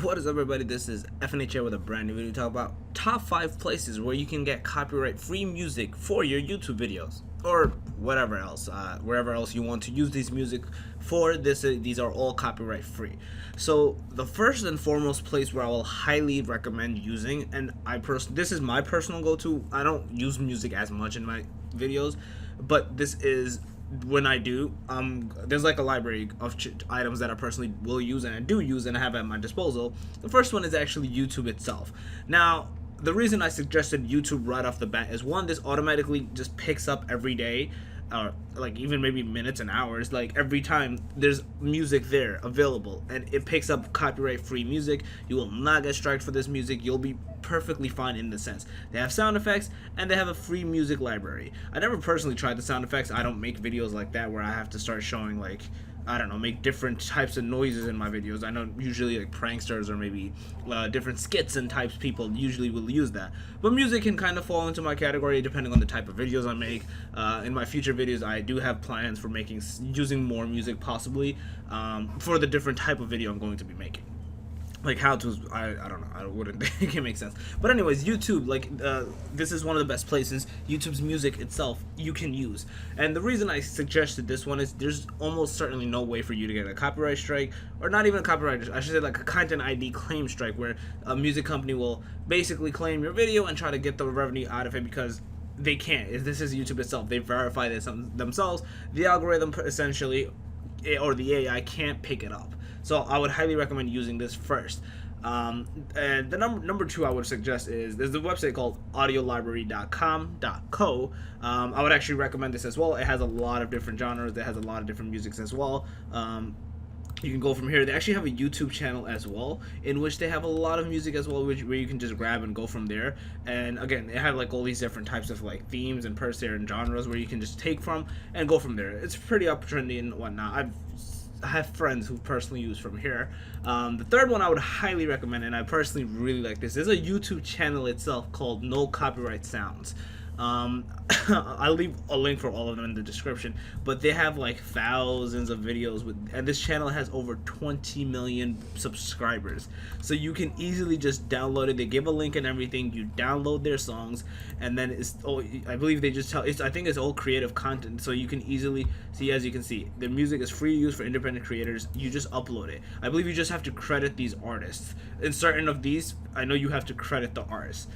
What is up, everybody? This is FNH here with a brand new video to talk about top 5 places where you can get copyright free music for your YouTube videos or whatever else, wherever else you want to use these music for. These are all copyright free. So the first and foremost place where I will highly recommend using, and this is my personal go-to. I don't use music as much in my videos, but this is when I do, there's like a library of items that I personally will use and I do use and I have at my disposal. The first one is actually YouTube itself. Now, the reason I suggested YouTube right off the bat is one, this automatically just picks up every day, or like even maybe minutes and hours, like every time there's music there available, and it picks up copyright free music. You will not get striked for this music. You'll be perfectly fine in the sense they have sound effects and they have a free music library. I never personally tried the sound effects. I don't make videos like that where I have to start showing, like, I don't know, make different types of noises in my videos. I know usually like pranksters or maybe different skits and types people usually will use that. But music can kind of fall into my category depending on the type of videos I make. In my future videos, I do have plans for using more music possibly for the different type of video I'm going to be making. Like how to, I don't know, I wouldn't think it makes sense. But anyways, YouTube, like, this is one of the best places. YouTube's music itself you can use. And the reason I suggested this one is there's almost certainly no way for you to get a copyright strike, or not even a copyright, I should say like a content ID claim strike, where a music company will basically claim your video and try to get the revenue out of it because they can't. This is YouTube itself. They verify this themselves. The algorithm essentially, or the AI, can't pick it up. So I would highly recommend using this first. And the number two I would suggest is there's a website called audiolibrary.com.co. I would actually recommend this as well. It has a lot of different genres. It has a lot of different musics as well. You can go from here. They actually have a YouTube channel as well, in which they have a lot of music as well, where you can just grab and go from there. And again, they have like all these different types of like themes and per se and genres where you can just take from and go from there. It's pretty up trendy and whatnot. I have friends who personally use from here. The third one I would highly recommend, and I personally really like this, is a YouTube channel itself called No Copyright Sounds. I'll leave a link for all of them in the description, but they have like thousands of videos and this channel has over 20 million subscribers, so you can easily just download it. They give a link and everything. You download their songs, and then I believe they just I think it's all creative content, so you can easily see. As you can see, the music is free use for independent creators. You just upload it. I believe you just have to credit these artists. In certain of these, I know you have to credit the artists.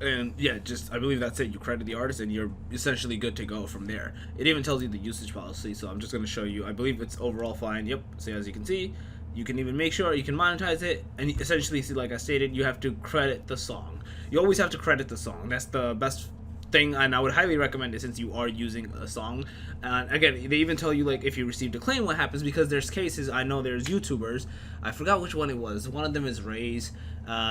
And yeah, I believe that's it. You credit the artist and you're essentially good to go from there. It even tells you the usage policy, so I'm just going to show you. I believe it's overall fine. Yep. So as you can see, you can even make sure you can monetize it, and essentially, see, like I stated, you have to credit the song. You always have to credit the song. That's the best thing, and I would highly recommend it since you are using a song. And again, they even tell you like if you received a claim what happens, because there's cases. I know there's YouTubers, I forgot which one it was. One of them is Raze.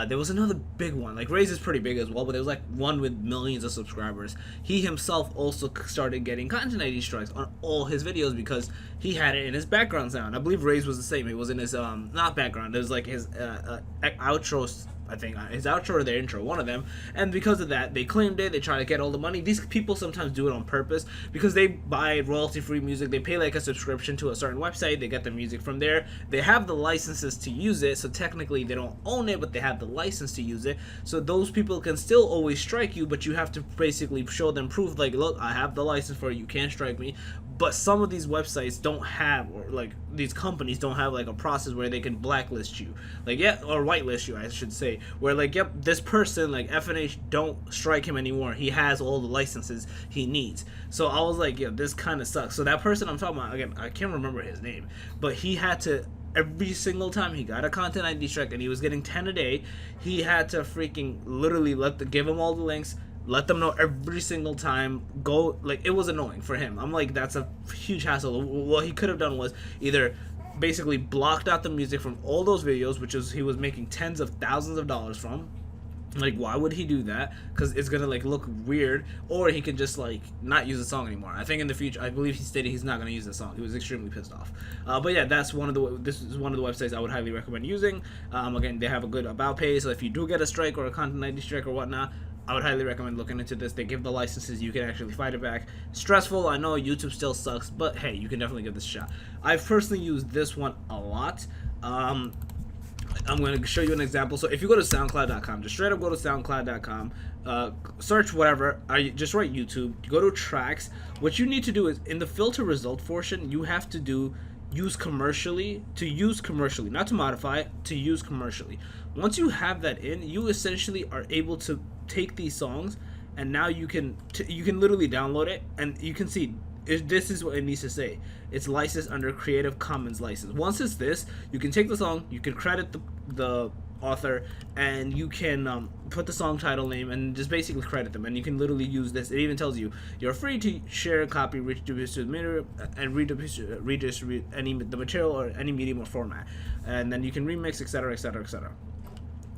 There was another big one, like Raze is pretty big as well, but there was like one with millions of subscribers. He himself also started getting content ID strikes on all his videos because he had it in his background sound. I believe Raze was the same. It was in his not background, it was like his outro, I think his outro or their intro, one of them. And because of that, they claimed it. They try to get all the money. These people sometimes do it on purpose because they buy royalty-free music. They pay like a subscription to a certain website. They get the music from there. They have the licenses to use it, so technically they don't own it, but they have the license to use it. So those people can still always strike you, but you have to basically show them proof, like, look, I have the license for it. You can't strike me. But some of these websites don't have, or like these companies don't have like a process where they can blacklist you, like, yeah, or whitelist you, I should say, where like, yep, this person, like FNH, don't strike him anymore. He has all the licenses he needs. So I was like, yeah, this kind of sucks. So that person I'm talking about, again, I can't remember his name, but he had to, every single time he got a content ID strike and he was getting 10 a day, he had to freaking literally give him all the links, let them know every single time. Go, like, it was annoying for him. I'm like, that's a huge hassle. What he could have done was either basically blocked out the music from all those videos, which is he was making tens of thousands of dollars from. Like, why would he do that? Because it's gonna like look weird. Or he could just like not use the song anymore. I think in the future, I believe he stated he's not gonna use the song. He was extremely pissed off. But yeah, this is one of the websites I would highly recommend using. Again, they have a good about page, so if you do get a strike or a content ID strike or whatnot, I would highly recommend looking into this. They give the licenses, you can actually fight it back. Stressful, I know YouTube still sucks, but hey, you can definitely give this a shot. I've personally used this one a lot. I'm going to show you an example. So if you go to SoundCloud.com, just straight up go to SoundCloud.com, search whatever, just write YouTube, go to tracks. What you need to do is in the filter result portion, you have to do use commercially, not to modify, to use commercially. Once you have that in, you essentially are able to take these songs, and now you can literally download it, and you can see this is what it needs to say. It's licensed under Creative Commons license. Once it's this, you can take the song, you can credit the author, and you can put the song title name and just basically credit them, and you can literally use this. It even tells you you're free to share, copy, redistribute, and redistribute the material or any medium or format, and then you can remix, etc., etc., etc.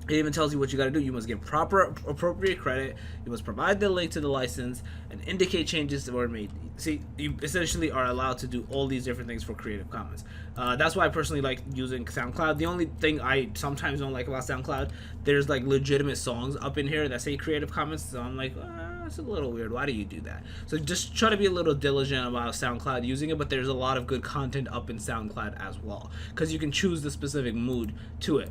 It even tells you what you got to do. You must give proper, appropriate credit. You must provide the link to the license and indicate changes that were made. See, you essentially are allowed to do all these different things for Creative Commons. That's why I personally like using SoundCloud. The only thing I sometimes don't like about SoundCloud, there's like legitimate songs up in here that say Creative Commons. So I'm like, it's a little weird. Why do you do that? So just try to be a little diligent about SoundCloud using it. But there's a lot of good content up in SoundCloud as well, because you can choose the specific mood to it.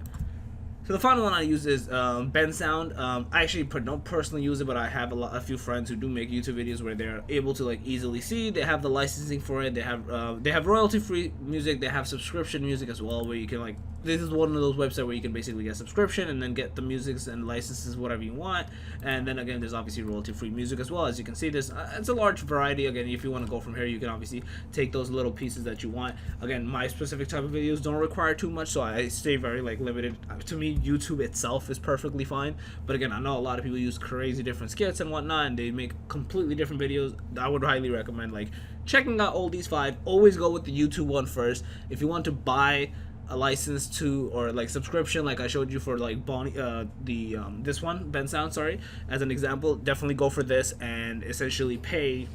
So the final one I use is Bensound. I actually don't personally use it, but I have a few friends who do make YouTube videos where they're able to like easily see. They have the licensing for it. They have royalty-free music. They have subscription music as well, where you can like. This is one of those websites where you can basically get subscription and then get the musics and licenses whatever you want. And then again, there's obviously royalty-free music as well. As you can see, this it's a large variety. Again, if you want to go from here, you can obviously take those little pieces that you want. Again, my specific type of videos don't require too much, so I stay very like limited. To me, YouTube itself is perfectly fine. But again, I know a lot of people use crazy different skits and whatnot, and they make completely different videos. I would highly recommend like checking out all these 5. Always go with the YouTube one first. If you want to buy a license to or like subscription, like I showed you for like Bonnie, this one, Bensound, sorry, as an example, definitely go for this and essentially pay,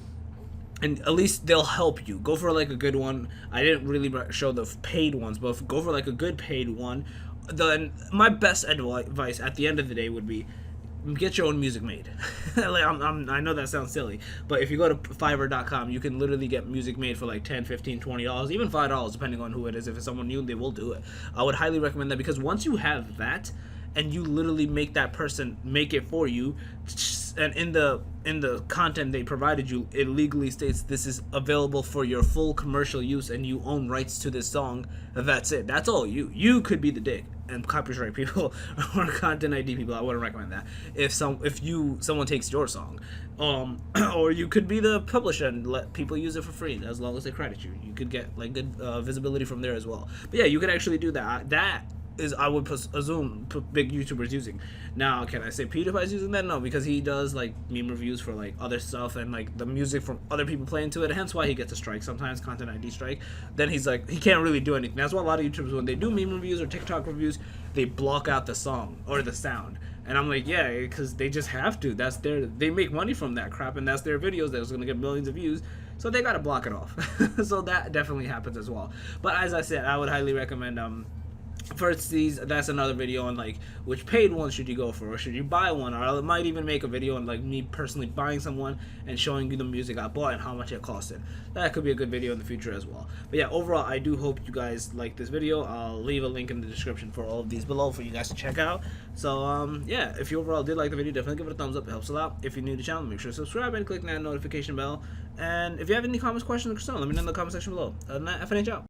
and at least they'll help you. Go for like a good one. I didn't really show the paid ones, but go for like a good paid one. Then my best advice at the end of the day would be get your own music made. Like, I know that sounds silly, but if you go to Fiverr.com, you can literally get music made for like $10, $15, $20, even $5, depending on who it is. If it's someone new, they will do it. I would highly recommend that, because once you have that, and you literally make that person make it for you, and in the content they provided you, it legally states this is available for your full commercial use and you own rights to this song. That's it. That's all you could be the dick and copyright people or content ID people. I wouldn't recommend that. If someone takes your song, or you could be the publisher and let people use it for free as long as they credit you. You could get like good visibility from there as well. But yeah, you could actually do that. That is, I would assume, big YouTubers using. Now, can I say PewDiePie's using that? No, because he does like meme reviews for like other stuff and like the music from other people playing to it, hence why he gets a strike sometimes, content ID strike. Then he's like, he can't really do anything. That's why a lot of YouTubers, when they do meme reviews or TikTok reviews, they block out the song or the sound. And I'm like, yeah, because they just have to. They make money from that crap, and that's their videos that's gonna get millions of views. So they gotta block it off. So that definitely happens as well. But as I said, I would highly recommend first these. That's another video on like which paid one should you go for, or should you buy one, or I might even make a video on like me personally buying someone and showing you the music I bought and how much it costed. That could be a good video in the future as well. But yeah, overall, I do hope you guys like this video. I'll leave a link in the description for all of these below for you guys to check out. So yeah, if you overall did like the video, definitely give it a thumbs up. It helps a lot. If you're new to the channel, make sure to subscribe and click that notification bell. And if you have any comments, questions, or concerns, let me know in the comment section below. Other than that, FNH out.